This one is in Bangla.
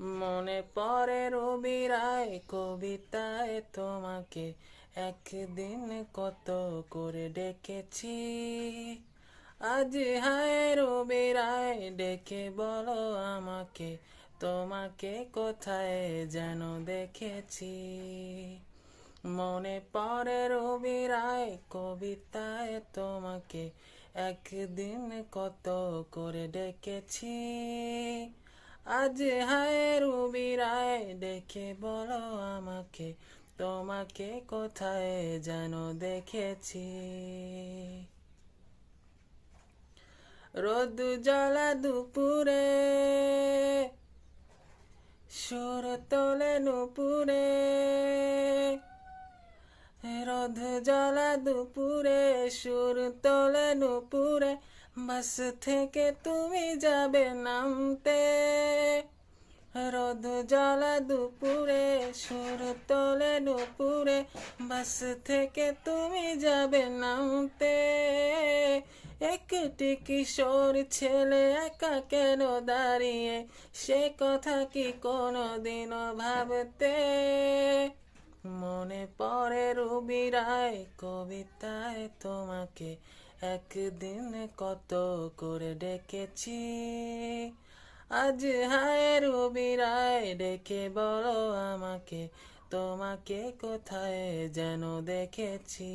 মনে পড়ে রবি রায় কবিতায় তোমাকে একদিন কত করে ডেকেছি। আজ হায় রবি রায় ডেকে বলো আমাকে, তোমাকে কোথায় যেন দেখেছি। মনে পড়ে রবি রায় কবিতায় তোমাকে একদিন কত করে ডেকেছি। আজ হায় রবি রায় ডেকে বলো আমাকে, তোমাকে কোথায় যেন দেখেছি। রোদ জ্বলা দুপুরে সুর তোলে নুপুরে, রোদ জ্বলা দুপুরে সুর তোলে নুপুরে, বাস থেকে তুমি যাবে নামতে। রোদ জ্বলা দুপুরে সুর তোলে নুপুরে, বাস থেকে তুমি যাবে নামতে। একটি কিশোর ছেলে একা কেন দাঁড়িয়ে, সে কথা কি কোনোদিনও ভাবতে। মনে পড়ে রবি রায় কবিতায় তোমাকে একদিন কত করে ডেকেছি। আজ হায় রবি রায় ডেকে বলো আমাকে, তোমাকে কোথায় যেন দেখেছি।